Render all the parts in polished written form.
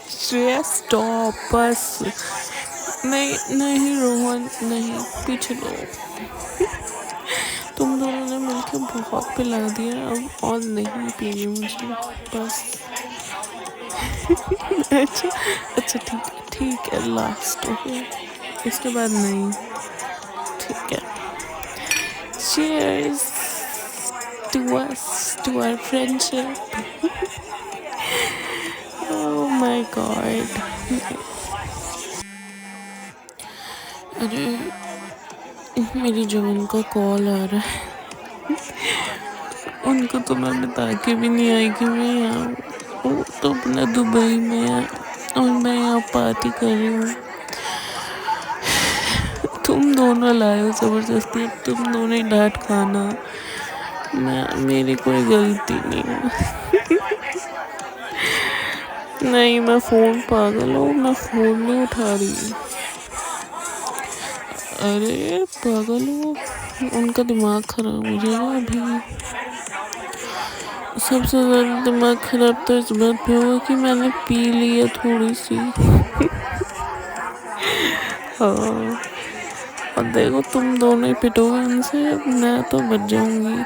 Shreya stop bus. नहीं नहीं रोहन नहीं, पीछे लो। तुम दोनों ने मिलकर बहुत पिला दिया, अब और नहीं पीनी मुझे बस। अच्छा अच्छा ठीक है लास्ट ओके, इसके बाद नहीं। ठीक है, cheers to us, to our friendship. Oh my god. अरे मेरी जॉन का कॉल आ रहा है। उनको तो मैं बता के भी नहीं आई कि मैं यहाँ हूँ। वो तो अपना दुबई में है और मैं यहाँ पार्टी कर रही हूँ। तुम दोनों लाए हो ज़बरदस्ती, अब तुम दोनों ही डांट खाना। मेरी कोई गलती नहीं है। नहीं मैं फ़ोन पागल हूँ, मैं फ़ोन नहीं उठा रही। अरे पागल हो, उनका दिमाग ख़राब हो जाएगा अभी। सबसे ज़्यादा दिमाग ख़राब तो इस बात पे हुआ कि मैंने पी ली है थोड़ी सी। हाँ, और देखो तुम दोनों ही पिटोगे उनसे, मैं तो बच जाऊंगी।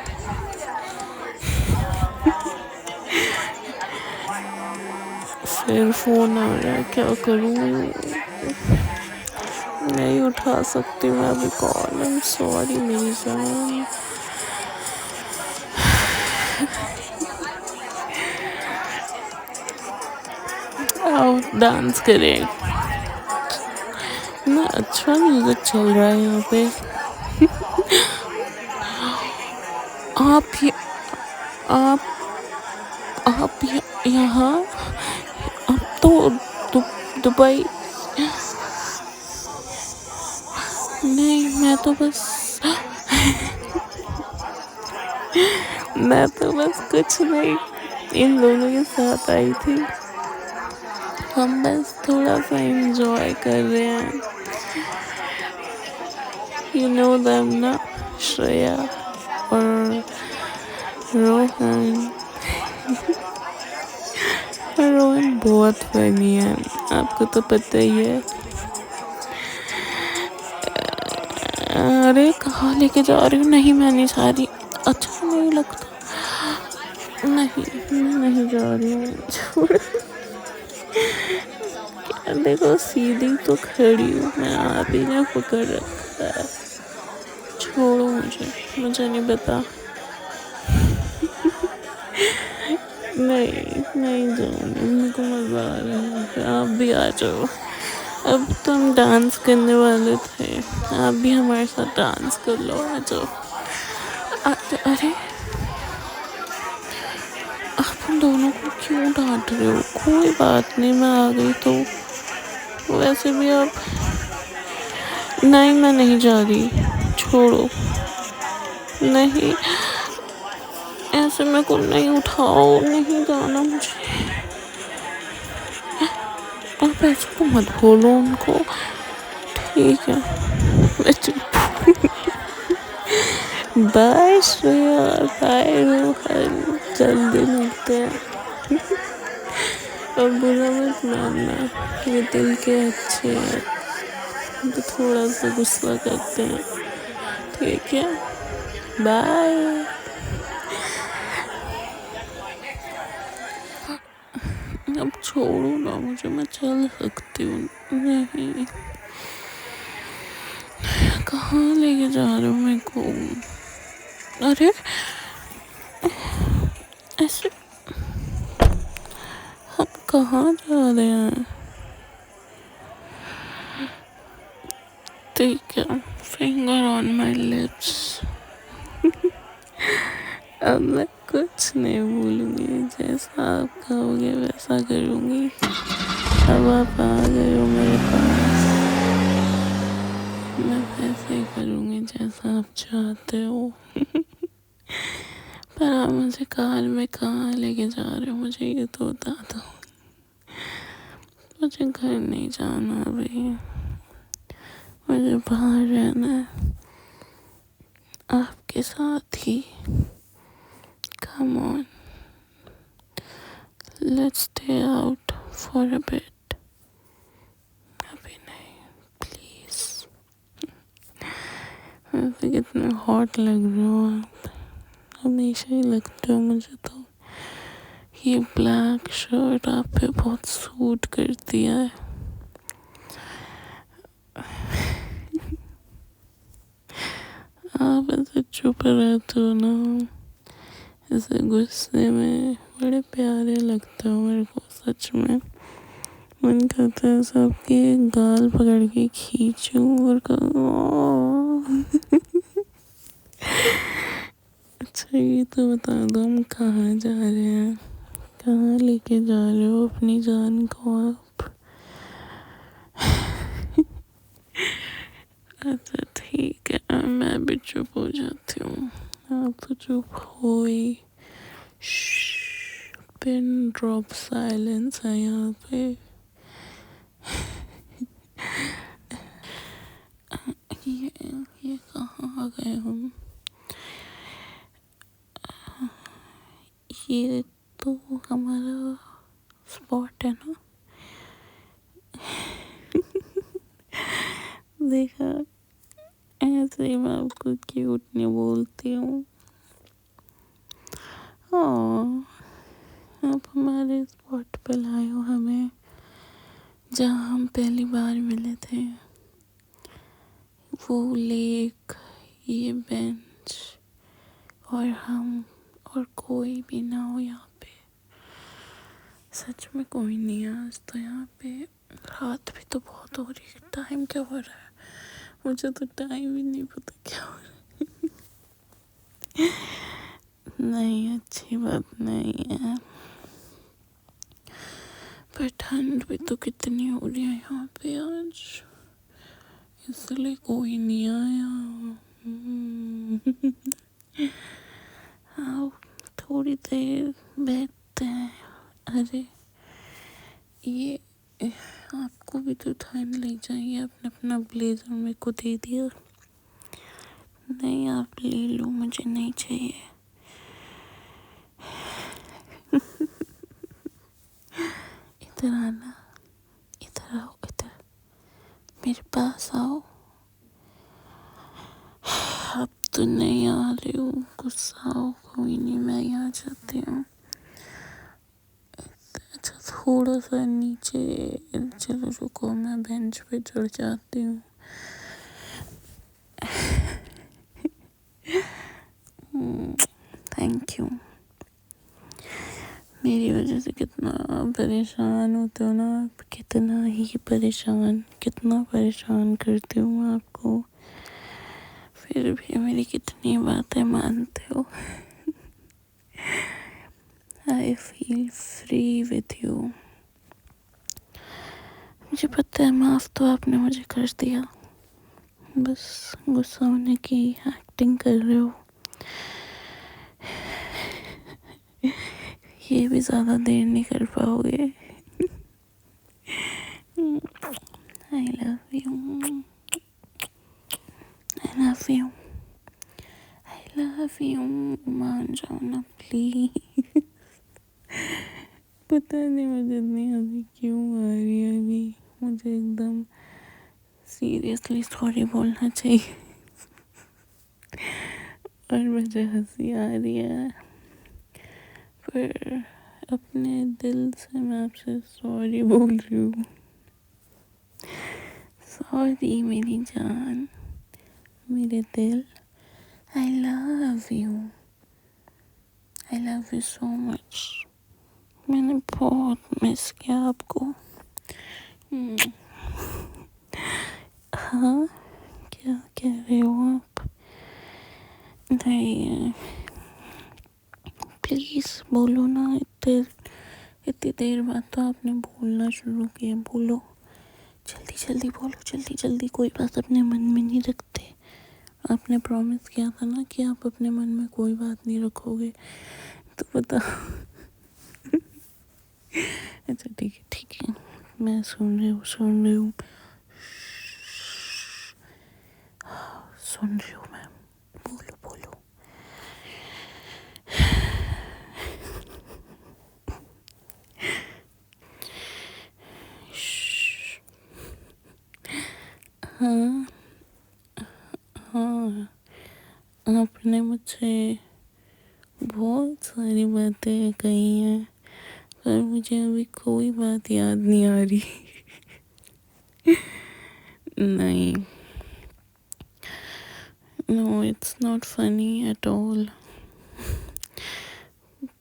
फिर फ़ोन आ रहा है, क्या करूँ? नहीं उठा सकती मैं अभी कॉल। आई एम सॉरी मेरी जान। आओ डांस करें ना, अच्छा म्यूजिक चल रहा है यहाँ पे। आप आप यहाँ, अब तो दुबई। नहीं मैं तो बस कुछ नहीं, इन दोनों के साथ आई थी। हम बस थोड़ा सा एंजॉय कर रहे हैं। यू नो देम ना, श्रेया और रोहन। रोहन बहुत फनी है, आपको तो पता ही है। अरे कहाँ लेके जा रही हूँ? नहीं मैं नहीं जा रही। अच्छा नहीं लगता, नहीं मैं नहीं जा रही हूँ। छोड़, देखो सीधी तो खड़ी हूँ मैं, आप ही ने पकड़ रखा है। छोड़ो मुझे नहीं पता। नहीं जाऊँगी, मेरे को मज़ा आ रहा है। आप भी आ जाओ, अब तो हम डांस करने वाले थे, आप भी हमारे साथ डांस कर लो, आ जाओ। अरे आप उन दोनों को क्यों डांट रहे हो? कोई बात नहीं, मैं आ गई तो। वैसे भी आप, नहीं मैं नहीं जा रही, छोड़ो। नहीं ऐसे मेरे को नहीं उठाओ, नहीं जाना मुझे। आप ऐसे तो मत बोलो उनको, ठीक है? बाय श्रेया, बाय रोहन, जल्दी मिलते हैं। और बुरा मत मानना, ये दिल के अच्छे हैं तो थोड़ा सा गुस्सा करते हैं, ठीक है? बाय। अब छोड़ो ना मुझे, मैं चल सकती हूँ। नहीं कहाँ लेके जा रहे हो मेरे को? अरे ऐसे हम कहाँ जा रहे हैं? ठीक है, फिंगर ऑन माई लिप्स। अब मैं कुछ नहीं भूलूंगी, जैसा आप कहोगे वैसा करूँगी। अब आप आ गए हो मेरे पास, मैं वैसे ही करूँगी जैसा आप चाहते हो। पर आप मुझे कार में कहाँ लेके जा रहे हो, मुझे ये तो बता दो। मुझे घर नहीं जाना अभी, मुझे बाहर रहना है आपके साथ ही। Come on, let's stay out for a bit. अभी नहीं, प्लीज। वैसे कितने हॉट लग रहे हो आप, हमेशा ही लगते हो मुझे तो। ये ब्लैक शर्ट आप पे बहुत सूट करती है। आप ऐसे चुप रहते हो ना, ऐसे गुस्से में बड़े प्यारे लगते हो मेरे को, सच में। मन करता है सबके गाल पकड़ के खींचूं और कहूं अच्छा ये तो बता दो, हम कहाँ जा रहे हैं, कहाँ लेके जा रहे हो अपनी जान को आप? अच्छा ठीक है, मैं भी चुप हो जाती हूँ, आप तो चुप हो ही। पिन ड्रॉप साइलेंस है यहाँ पे। ये कहाँ आ गए हम? ये तो हमारा स्पॉट है ना। देखा, ऐसे ही मैं आपको क्यूट नहीं बोलती हूँ। आप हमारे स्पॉट पे लाए हो हमें, जहाँ हम पहली बार मिले थे। वो लेक, ये बेंच और हम, और कोई भी ना हो यहाँ पे। सच में कोई नहीं है आज तो यहाँ पे। रात भी तो बहुत हो रही है, टाइम क्या हो रहा है मुझे तो टाइम ही नहीं पता क्या हो रहा है। नहीं, अच्छी बात नहीं है, पर ठंड भी तो कितनी हो रही है यहाँ पे आज, इसलिए कोई नहीं आया। आओ थोड़ी देर बैठते हैं। अरे ये आपको भी तो ठंड लग जाएगी, आपने अपना ब्लेजर मेरे को दे दिया। नहीं आप ले लो, मुझे नहीं चाहिए। इधर आना, इधर आओ, इधर मेरे पास आओ। अब तो नहीं आ रही हूँ, गुस्सा हो, कोई नहीं, मैं यहाँ जाती हूँ। अच्छा थोड़ा सा नीचे, चलो रुको, मैं बेंच पे चढ़ जाती हूँ। Thank you. मेरी वजह से कितना परेशान होते हो ना आप, कितना ही परेशान, कितना परेशान करती हूँ मैं आपको, फिर भी मेरी कितनी बातें मानते हो। I feel free with you. मुझे पता है माफ़ तो आपने मुझे कर दिया, बस गुस्सा होने की एक्टिंग कर रहे हो। ये भी ज़्यादा देर नहीं कर पाओगे। I love you, I love you, I love you. मान जाओ ना प्लीज। पता नहीं मुझे इतनी हंसी क्यों आ रही है अभी, मुझे एकदम सीरियसली सॉरी बोलना चाहिए और मुझे हंसी आ रही है, पर अपने दिल से मैं आपसे सॉरी बोल रही हूँ। सॉरी मेरी जान, मेरे दिल, I love you, I love you so much. मैंने बहुत मिस किया आपको। हाँ, क्या कह रहे हो आप? नहीं प्लीज़ बोलो ना, इतनी देर बाद तो आपने बोलना शुरू किया, बोलो जल्दी जल्दी बोलो, जल्दी जल्दी। कोई बात अपने मन में नहीं रखते, आपने प्रॉमिस किया था ना कि आप अपने मन में कोई बात नहीं रखोगे, तो बताओ। अच्छा ठीक है, मैं सुन रही हूँ, सुन रही हूँ मैं, बोलो बोलो। हाँ हाँ, आपने मुझसे बहुत सारी बातें कही हैं, पर मुझे अभी कोई बात याद नहीं आ रही। नहीं, no it's not funny at all.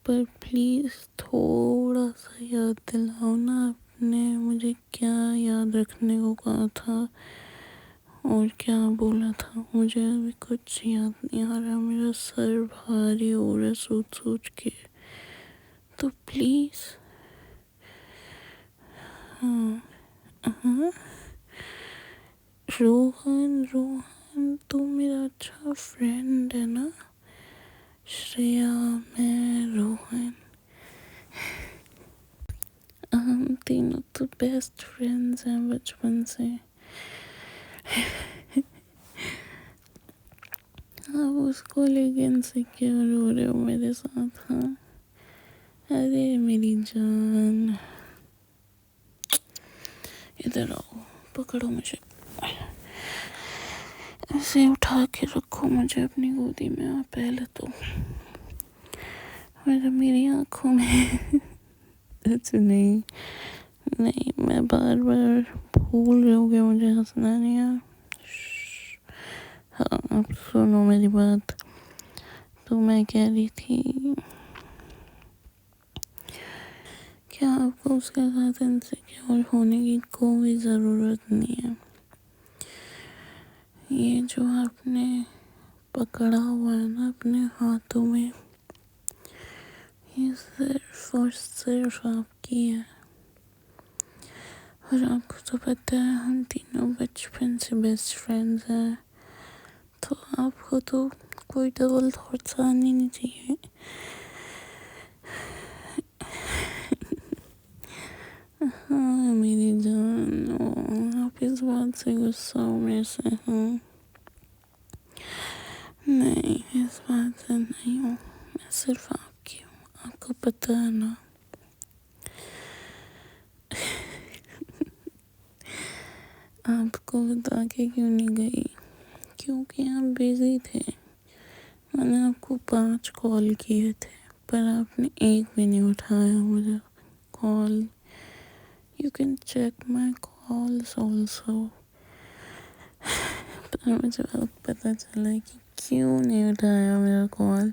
पर प्लीज़ थोड़ा सा याद दिलाओ ना, आपने मुझे क्या याद रखने को कहा था और क्या बोला था। मुझे अभी कुछ याद नहीं आ रहा, मेरा सर भारी हो रहा है सोच सोच के। तो प्लीज़। हाँ हाँ, रोहन रोहन तो मेरा अच्छा फ्रेंड है ना। श्रेया, मैं, रोहन, हम तीनों तो बेस्ट फ्रेंड्स हैं बचपन से। आप उसको लेके इनसिक्योर हो रहे हो मेरे साथ। हाँ, अरे मेरी जान, इधर आओ, पकड़ो मुझे, ऐसे उठा के रखो मुझे अपनी गोदी में। आप पहले तो मेरी आंखों में अच्छा नहीं नहीं, मैं बार बार भूल जाओगे मुझे हंसना नहीं यार। हाँ, अब सुनो मेरी बात। तो मैं कह रही थी क्या आपको उसके साथ इनसिक्योर होने की कोई ज़रूरत नहीं है। ये जो आपने पकड़ा हुआ है ना अपने हाथों में, ये सिर्फ और सिर्फ आपकी है। और आपको तो पता है हम तीनों बचपन से बेस्ट फ्रेंड्स हैं, तो आपको तो कोई डबल थॉट्स आने नहीं चाहिए। हाँ मेरी जान, आप इस बात से गुस्सा हो मेरे से। हाँ नहीं, इस बात से नहीं हूँ, मैं सिर्फ आपकी हूँ, आपको पता है ना। आपको बता के क्यों नहीं गई, क्योंकि आप बिजी थे। मैंने आपको 5 कॉल किए थे, पर आपने एक भी नहीं उठाया मुझे call. You can check my calls also. पर मुझे अब पता चला कि क्यों नहीं उठाया मेरा कॉल,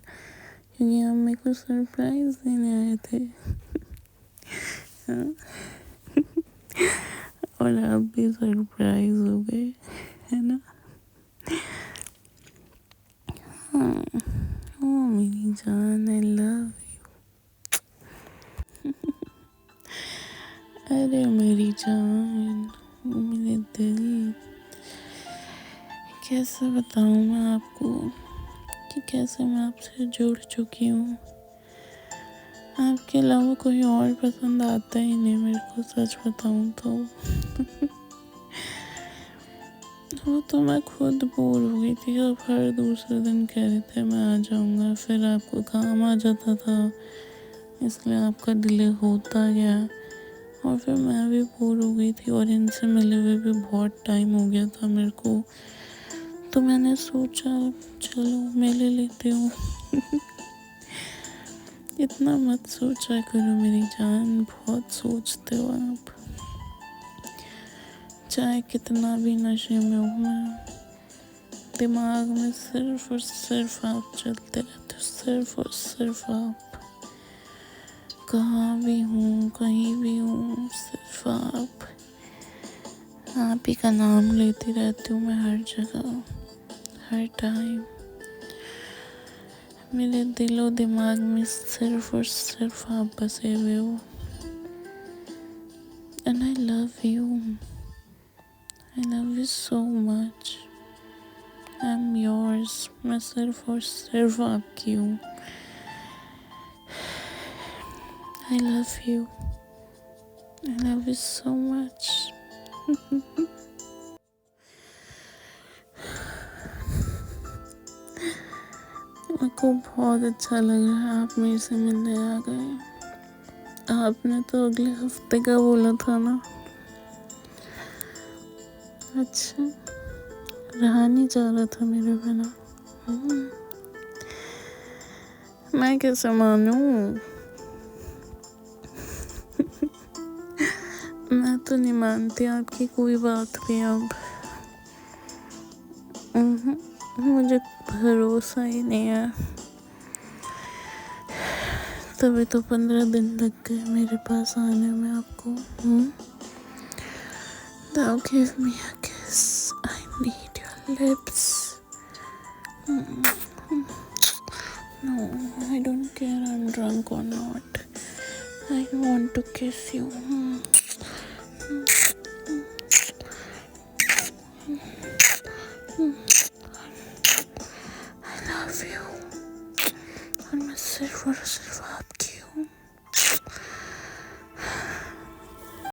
क्योंकि आप मेरे को सरप्राइज देने आए थे। हाँ? और आप भी सरप्राइज हो गए, है ना। हाँ, ओ मेरी जान, आई लव यू। अरे मेरी जान, मेरे दिल, कैसे बताऊँ मैं आपको कि कैसे मैं आपसे जुड़ चुकी हूँ। आपके अलावा कोई और पसंद आता ही नहीं मेरे को, सच बताऊँ तो। वो तो मैं खुद बोर हो गई थी, अब हर दूसरे दिन कह रहे थे मैं आ जाऊँगा, फिर आपको काम आ जाता था, इसलिए आपका डिले होता गया। और फिर मैं भी बोर हो गई थी, और इनसे मिले हुए भी बहुत टाइम हो गया था मेरे को, तो मैंने सोचा चलो मिल लेती हूँ। इतना मत सोचा करो मेरी जान, बहुत सोचते हो आप। चाहे कितना भी नशे में हूँ मैं, दिमाग में सिर्फ और सिर्फ आप चलते रहते हो, सिर्फ और सिर्फ आप। कहाँ भी हूँ, कहीं भी हूँ, सिर्फ आप ही का नाम लेती रहती हूँ मैं, हर जगह, हर टाइम। मेरे दिलो दिमाग में सिर्फ और सिर्फ आप बसे हुए हो। And I love you so much. I am yours, मैं सिर्फ और सिर्फ आपकी हूँ। I love you so much. मेरे को बहुत अच्छा लग रहा है आप मेरे से मिलने आ गए। आपने तो अगले हफ्ते का बोला था ना। अच्छा, रहा नहीं जा रहा था मेरे बिना। मैं कैसे मानूं? मैं तो नहीं मानती आपकी कोई बात भी अब। मुझे भरोसा ही नहीं है। तभी तो 15 दिन लग गए मेरे पास आने में आपको। Now give me a kiss. I need your lips. No, I don't care I'm drunk or not. I want to kiss you. I love you. And my silver